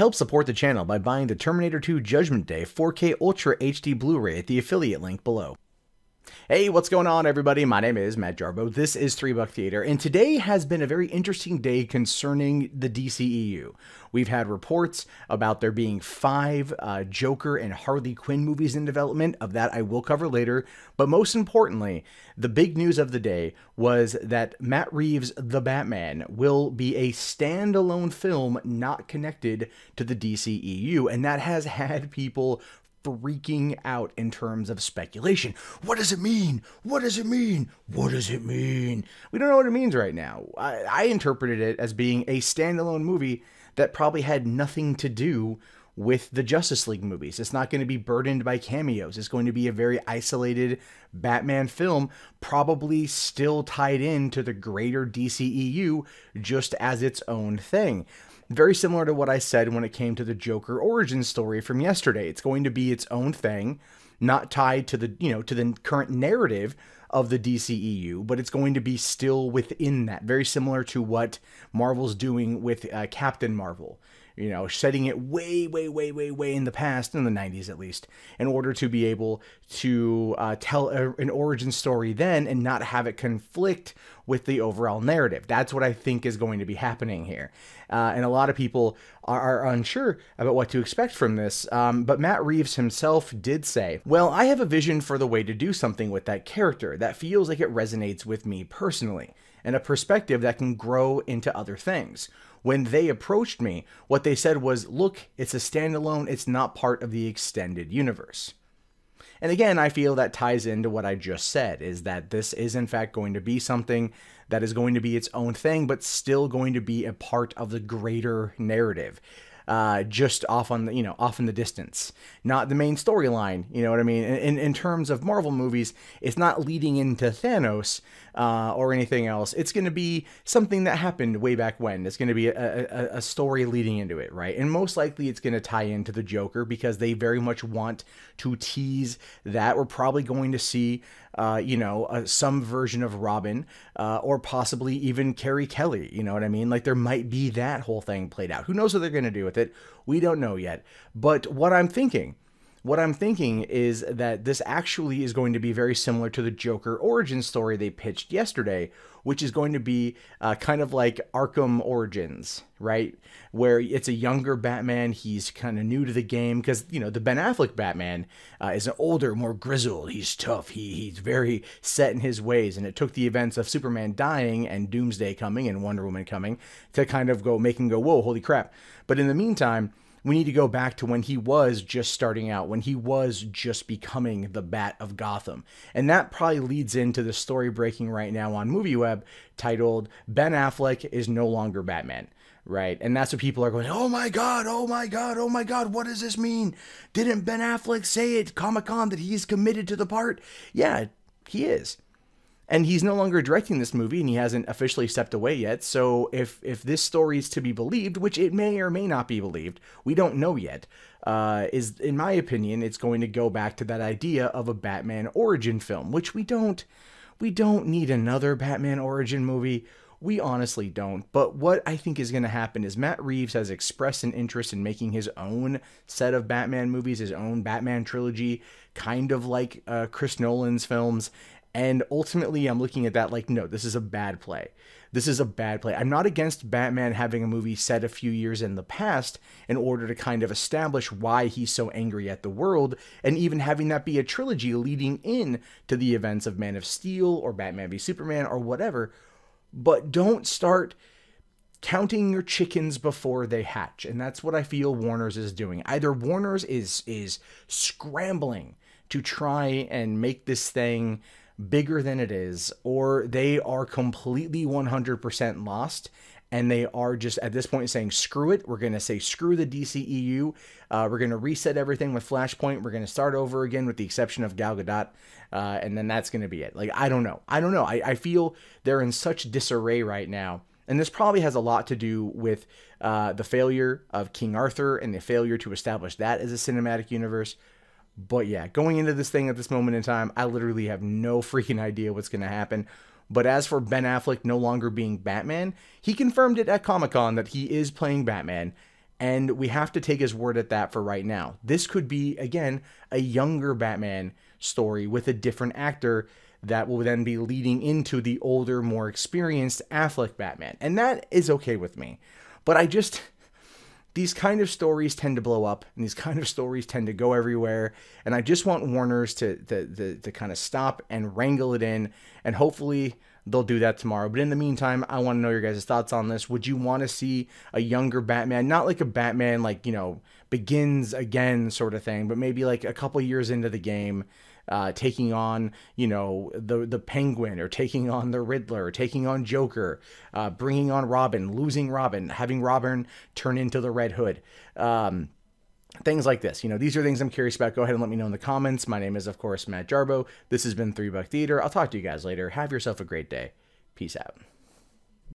Help support the channel by buying the Terminator 2 Judgment Day 4K Ultra HD Blu-ray at the affiliate link below. Hey, what's going on, everybody? My name is Matt Jarbo. This is $3 Theater, and today has been a very interesting day concerning the DCEU. We've had reports about there being 5 Joker and Harley Quinn movies in development. Of that, I will cover later. But most importantly, the big news of the day was that Matt Reeves' The Batman will be a standalone film not connected to the DCEU, and that has had people freaking out in terms of speculation. What does it mean? What does it mean? What does it mean? We don't know what it means right now. I interpreted it as being a standalone movie that probably had nothing to do with the Justice League movies. It's not going to be burdened by cameos. It's going to be a very isolated Batman film, probably still tied into the greater DCEU just as its own thing. Very similar to what I said when it came to the Joker origin story from yesterday. It's going to be its own thing, not tied to the, to the current narrative of the DCEU, but it's going to be still within that. Very similar to what Marvel's doing with Captain Marvel. Setting it way in the past, in the 90s at least, in order to be able to tell an origin story then and not have it conflict with the overall narrative. That's what I think is going to be happening here. And a lot of people are unsure about what to expect from this. But Matt Reeves himself did say, well, I have a vision for the way to do something with that character that feels like it resonates with me personally, and a perspective that can grow into other things. When they approached me, what they said was, look, it's a standalone, it's not part of the extended universe. And again, I feel that ties into what I just said, is that this is in fact going to be something that is going to be its own thing, but still going to be a part of the greater narrative. Just off on the, off in the distance, not the main storyline. You know what I mean? In terms of Marvel movies, it's not leading into Thanos or anything else. It's going to be something that happened way back when. It's going to be a story leading into it, right? And most likely it's going to tie into the Joker because they very much want to tease that. We're probably going to see some version of Robin, or possibly even Carrie Kelly, you know what I mean? Like, there might be that whole thing played out. Who knows what they're going to do with it? We don't know yet. But what I'm thinking is that this actually is going to be very similar to the Joker origin story they pitched yesterday, which is going to be kind of like Arkham Origins, right? Where it's a younger Batman. He's kind of new to the game because, the Ben Affleck Batman is an older, more grizzled. He's tough. He's very set in his ways. And it took the events of Superman dying and Doomsday coming and Wonder Woman coming to kind of make him go, whoa, holy crap. But in the meantime, we need to go back to when he was just starting out, when he was just becoming the Bat of Gotham. And that probably leads into the story breaking right now on MovieWeb titled Ben Affleck is no longer Batman, right? And that's what people are going, oh my God, oh my God, oh my God, what does this mean? Didn't Ben Affleck say at Comic-Con that he's committed to the part? Yeah, he is. And he's no longer directing this movie, and he hasn't officially stepped away yet. So if this story is to be believed, which it may or may not be believed, we don't know yet, is, in my opinion, it's going to go back to that idea of a Batman origin film, which we don't need another Batman origin movie. We honestly don't. But what I think is going to happen is Matt Reeves has expressed an interest in making his own set of Batman movies, his own Batman trilogy, kind of like Chris Nolan's films. And ultimately, I'm looking at that like, no, this is a bad play. This is a bad play. I'm not against Batman having a movie set a few years in the past in order to kind of establish why he's so angry at the world, and even having that be a trilogy leading in to the events of Man of Steel or Batman v Superman or whatever. But don't start counting your chickens before they hatch. And that's what I feel Warner's is doing. Either Warner's is scrambling to try and make this thing bigger than it is, or they are completely 100% lost, and they are just at this point saying, screw it, we're going to say screw the DCEU, we're going to reset everything with Flashpoint, we're going to start over again with the exception of Gal Gadot, and then that's going to be it. Like, I don't know. I feel they're in such disarray right now, and this probably has a lot to do with the failure of King Arthur and the failure to establish that as a cinematic universe. But yeah, going into this thing at this moment in time, I literally have no freaking idea what's going to happen. But as for Ben Affleck no longer being Batman, he confirmed it at Comic-Con that he is playing Batman. And we have to take his word at that for right now. This could be, again, a younger Batman story with a different actor that will then be leading into the older, more experienced Affleck Batman. And that is okay with me. But these kind of stories tend to blow up, and these kind of stories tend to go everywhere. And I just want Warner's to kind of stop and wrangle it in, and hopefully they'll do that tomorrow. But in the meantime, I want to know your guys' thoughts on this. Would you want to see a younger Batman, not like a Batman like, you know, begins again sort of thing, but maybe like a couple years into the game, taking on, you know, the Penguin, or taking on the Riddler, or taking on Joker, bringing on Robin, losing Robin, having Robin turn into the Red Hood. Things like this. You know, these are things I'm curious about. Go ahead and let me know in the comments. My name is, of course, Matt Jarbo. This has been $3 Theater. I'll talk to you guys later. Have yourself a great day. Peace out.